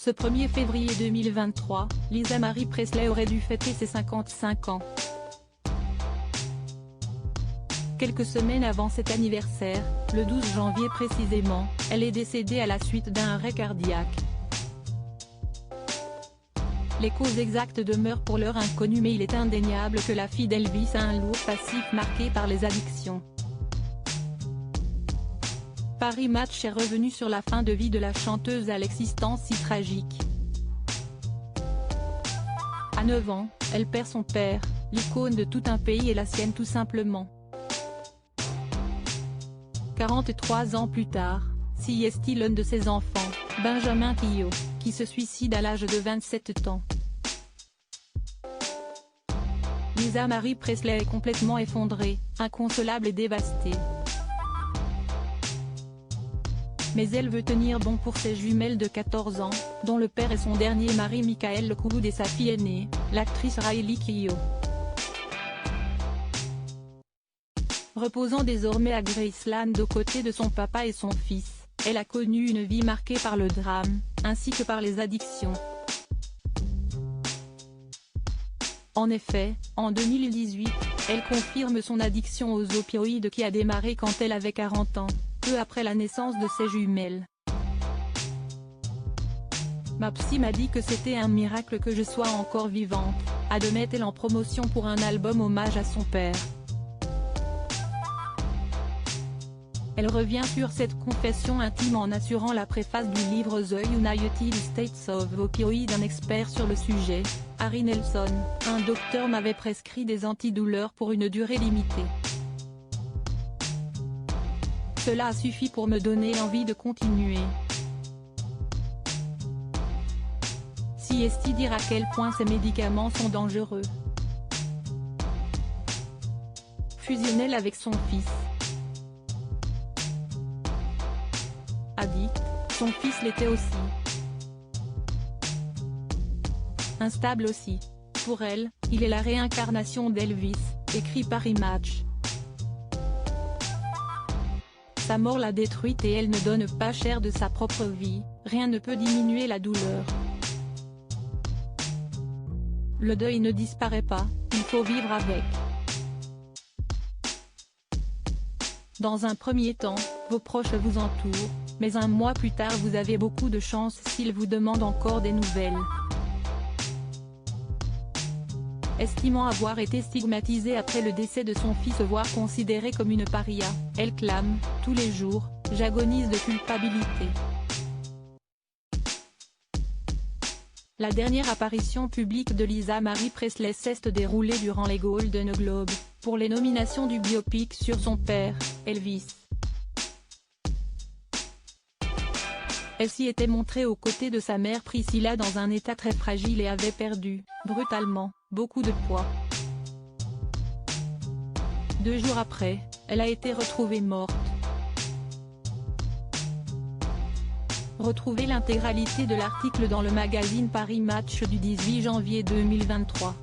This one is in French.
Ce 1er février 2023, Lisa Marie Presley aurait dû fêter ses 55 ans. Quelques semaines avant cet anniversaire, le 12 janvier précisément, elle est décédée à la suite d'un arrêt cardiaque. Les causes exactes demeurent pour l'heure inconnues, mais il est indéniable que la fille d'Elvis a un lourd passif marqué par les addictions. Paris Match est revenu sur la fin de vie de la chanteuse à l'existence si tragique. À 9 ans, elle perd son père, l'icône de tout un pays et la sienne tout simplement. 43 ans plus tard, s'y est l'un de ses enfants, Benjamin Quillot, qui se suicide à l'âge de 27 ans. Lisa Marie Presley est complètement effondrée, inconsolable et dévastée. Mais elle veut tenir bon pour ses jumelles de 14 ans, dont le père est son dernier mari Michael Lockwood et sa fille aînée, l'actrice Riley Keough. Reposant désormais à Graceland aux côtés de son papa et son fils, elle a connu une vie marquée par le drame, ainsi que par les addictions. En effet, en 2018, elle confirme son addiction aux opioïdes qui a démarré quand elle avait 40 ans, peu après la naissance de ses jumelles. Ma psy m'a dit que c'était un miracle que je sois encore vivante, admet-elle en promotion pour un album hommage à son père. Elle revient sur cette confession intime en assurant la préface du livre The United States of Opioids d'un expert sur le sujet, Harry Nelson. Un docteur m'avait prescrit des antidouleurs pour une durée limitée. Cela a suffi pour me donner envie de continuer. Si est dire à quel point ces médicaments sont dangereux. Fusionnelle avec son fils. Addict, son fils l'était aussi. Instable aussi. Pour elle, il est la réincarnation d'Elvis, écrit Paris Match. Sa mort l'a détruite et elle ne donne pas cher de sa propre vie, rien ne peut diminuer la douleur. Le deuil ne disparaît pas, il faut vivre avec. Dans un premier temps, vos proches vous entourent, mais un mois plus tard vous avez beaucoup de chance s'ils vous demandent encore des nouvelles. Estimant avoir été stigmatisée après le décès de son fils, voire considérée comme une paria, elle clame, tous les jours, j'agonise de culpabilité. La dernière apparition publique de Lisa Marie Presley s'est déroulée durant les Golden Globes, pour les nominations du biopic sur son père, Elvis. Elle s'y était montrée aux côtés de sa mère Priscilla dans un état très fragile et avait perdu, brutalement, beaucoup de poids. 2 jours après, elle a été retrouvée morte. Retrouvez l'intégralité de l'article dans le magazine Paris Match du 18 janvier 2023.